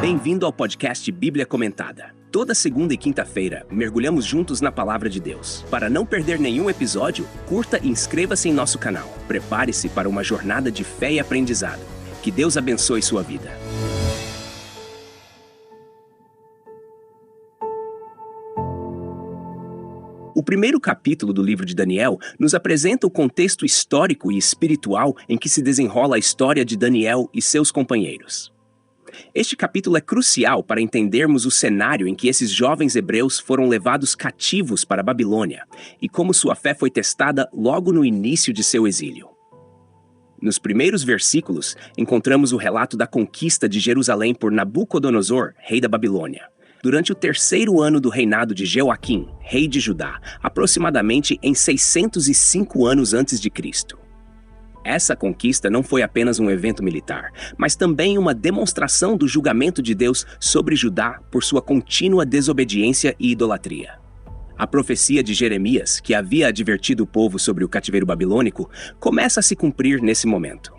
Bem-vindo ao podcast Bíblia Comentada. Toda segunda e quinta-feira, mergulhamos juntos na Palavra de Deus. Para não perder nenhum episódio, curta e inscreva-se em nosso canal. Prepare-se para uma jornada de fé e aprendizado. Que Deus abençoe sua vida. O primeiro capítulo do livro de Daniel nos apresenta o contexto histórico e espiritual em que se desenrola a história de Daniel e seus companheiros. Este capítulo é crucial para entendermos o cenário em que esses jovens hebreus foram levados cativos para a Babilônia e como sua fé foi testada logo no início de seu exílio. Nos primeiros versículos, encontramos o relato da conquista de Jerusalém por Nabucodonosor, rei da Babilônia, durante o terceiro ano do reinado de Jeoaquim, rei de Judá, aproximadamente em 605 anos antes de Cristo. Essa conquista não foi apenas um evento militar, mas também uma demonstração do julgamento de Deus sobre Judá por sua contínua desobediência e idolatria. A profecia de Jeremias, que havia advertido o povo sobre o cativeiro babilônico, começa a se cumprir nesse momento.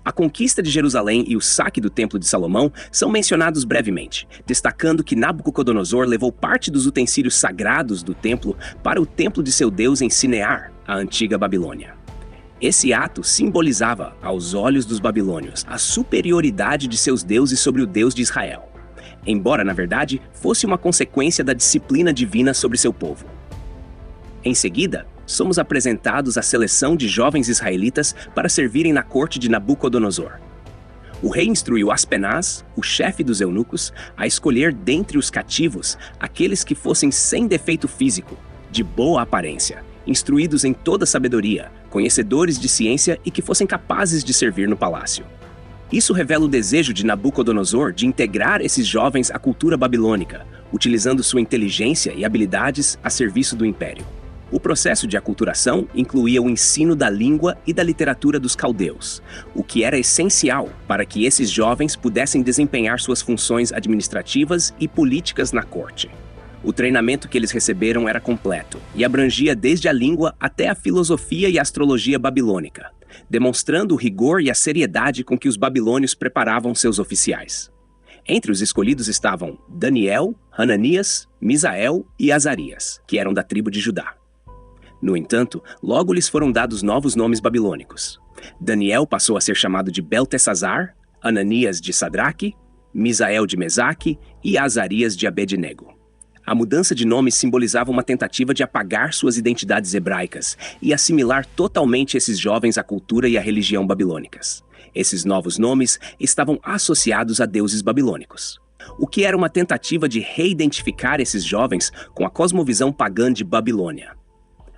A conquista de Jerusalém e o saque do Templo de Salomão são mencionados brevemente, destacando que Nabucodonosor levou parte dos utensílios sagrados do templo para o templo de seu Deus em Sinear, a antiga Babilônia. Esse ato simbolizava, aos olhos dos babilônios, a superioridade de seus deuses sobre o Deus de Israel, embora, na verdade, fosse uma consequência da disciplina divina sobre seu povo. Em seguida, somos apresentados à seleção de jovens israelitas para servirem na corte de Nabucodonosor. O rei instruiu Aspenaz, o chefe dos eunucos, a escolher dentre os cativos aqueles que fossem sem defeito físico, de boa aparência, instruídos em toda sabedoria, conhecedores de ciência e que fossem capazes de servir no palácio. Isso revela o desejo de Nabucodonosor de integrar esses jovens à cultura babilônica, utilizando sua inteligência e habilidades a serviço do império. O processo de aculturação incluía o ensino da língua e da literatura dos caldeus, o que era essencial para que esses jovens pudessem desempenhar suas funções administrativas e políticas na corte. O treinamento que eles receberam era completo e abrangia desde a língua até a filosofia e a astrologia babilônica, demonstrando o rigor e a seriedade com que os babilônios preparavam seus oficiais. Entre os escolhidos estavam Daniel, Hananias, Misael e Azarias, que eram da tribo de Judá. No entanto, logo lhes foram dados novos nomes babilônicos. Daniel passou a ser chamado de Beltesazar, Hananias de Sadraque, Misael de Mesaque e Azarias de Abednego. A mudança de nome simbolizava uma tentativa de apagar suas identidades hebraicas e assimilar totalmente esses jovens à cultura e à religião babilônicas. Esses novos nomes estavam associados a deuses babilônicos, o que era uma tentativa de reidentificar esses jovens com a cosmovisão pagã de Babilônia.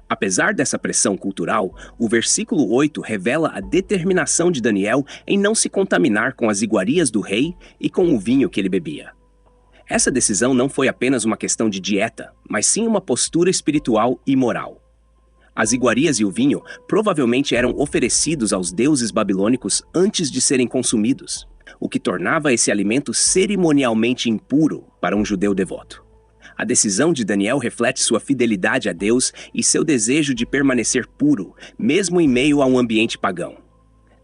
Apesar dessa pressão cultural, o versículo 8 revela a determinação de Daniel em não se contaminar com as iguarias do rei e com o vinho que ele bebia. Essa decisão não foi apenas uma questão de dieta, mas sim uma postura espiritual e moral. As iguarias e o vinho provavelmente eram oferecidos aos deuses babilônicos antes de serem consumidos, o que tornava esse alimento cerimonialmente impuro para um judeu devoto. A decisão de Daniel reflete sua fidelidade a Deus e seu desejo de permanecer puro, mesmo em meio a um ambiente pagão.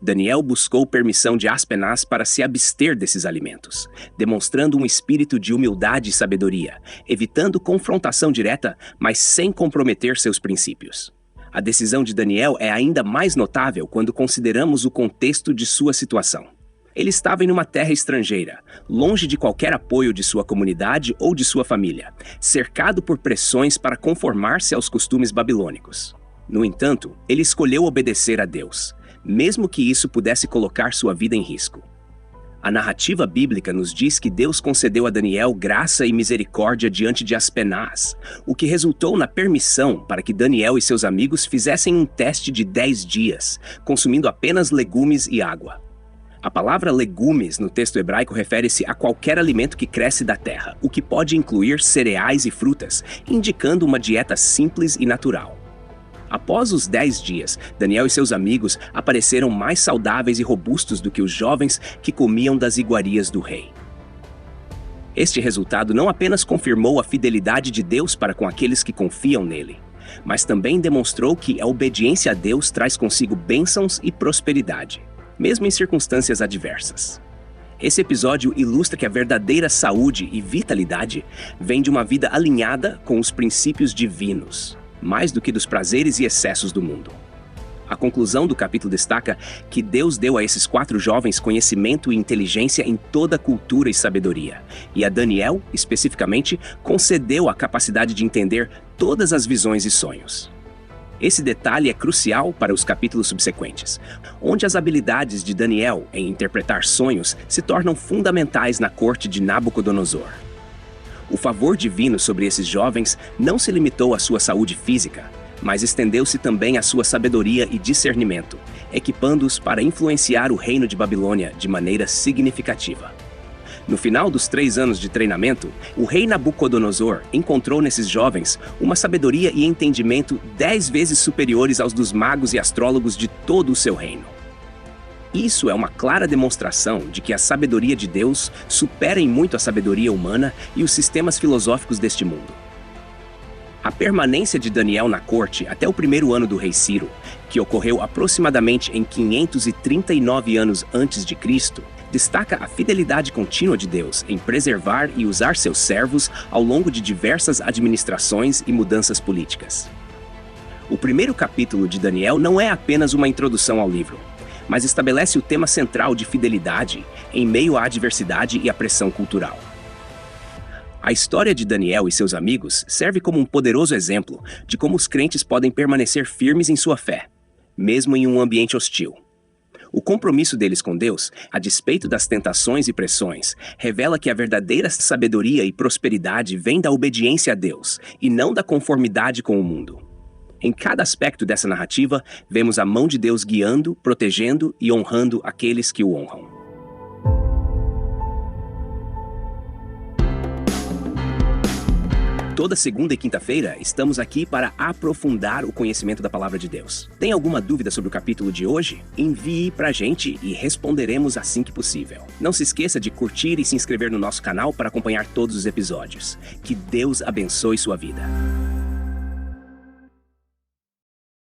Daniel buscou permissão de Aspenaz para se abster desses alimentos, demonstrando um espírito de humildade e sabedoria, evitando confrontação direta, mas sem comprometer seus princípios. A decisão de Daniel é ainda mais notável quando consideramos o contexto de sua situação. Ele estava em uma terra estrangeira, longe de qualquer apoio de sua comunidade ou de sua família, cercado por pressões para conformar-se aos costumes babilônicos. No entanto, ele escolheu obedecer a Deus, mesmo que isso pudesse colocar sua vida em risco. A narrativa bíblica nos diz que Deus concedeu a Daniel graça e misericórdia diante de Aspenaz, o que resultou na permissão para que Daniel e seus amigos fizessem um teste de 10 dias, consumindo apenas legumes e água. A palavra legumes no texto hebraico refere-se a qualquer alimento que cresce da terra, o que pode incluir cereais e frutas, indicando uma dieta simples e natural. Após os 10 dias, Daniel e seus amigos apareceram mais saudáveis e robustos do que os jovens que comiam das iguarias do rei. Este resultado não apenas confirmou a fidelidade de Deus para com aqueles que confiam nele, mas também demonstrou que a obediência a Deus traz consigo bênçãos e prosperidade, mesmo em circunstâncias adversas. Esse episódio ilustra que a verdadeira saúde e vitalidade vem de uma vida alinhada com os princípios divinos, mais do que dos prazeres e excessos do mundo. A conclusão do capítulo destaca que Deus deu a esses 4 jovens conhecimento e inteligência em toda cultura e sabedoria, e a Daniel, especificamente, concedeu a capacidade de entender todas as visões e sonhos. Esse detalhe é crucial para os capítulos subsequentes, onde as habilidades de Daniel em interpretar sonhos se tornam fundamentais na corte de Nabucodonosor. O favor divino sobre esses jovens não se limitou à sua saúde física, mas estendeu-se também à sua sabedoria e discernimento, equipando-os para influenciar o reino de Babilônia de maneira significativa. No final dos 3 anos de treinamento, o rei Nabucodonosor encontrou nesses jovens uma sabedoria e entendimento 10 vezes superiores aos dos magos e astrólogos de todo o seu reino. Isso é uma clara demonstração de que a sabedoria de Deus supera em muito a sabedoria humana e os sistemas filosóficos deste mundo. A permanência de Daniel na corte até o 1º ano do rei Ciro, que ocorreu aproximadamente em 539 anos antes de Cristo, destaca a fidelidade contínua de Deus em preservar e usar seus servos ao longo de diversas administrações e mudanças políticas. O 1º capítulo de Daniel não é apenas uma introdução ao livro, mas estabelece o tema central de fidelidade em meio à adversidade e à pressão cultural. A história de Daniel e seus amigos serve como um poderoso exemplo de como os crentes podem permanecer firmes em sua fé, mesmo em um ambiente hostil. O compromisso deles com Deus, a despeito das tentações e pressões, revela que a verdadeira sabedoria e prosperidade vem da obediência a Deus e não da conformidade com o mundo. Em cada aspecto dessa narrativa, vemos a mão de Deus guiando, protegendo e honrando aqueles que o honram. Toda segunda e quinta-feira, estamos aqui para aprofundar o conhecimento da Palavra de Deus. Tem alguma dúvida sobre o capítulo de hoje? Envie pra gente e responderemos assim que possível. Não se esqueça de curtir e se inscrever no nosso canal para acompanhar todos os episódios. Que Deus abençoe sua vida.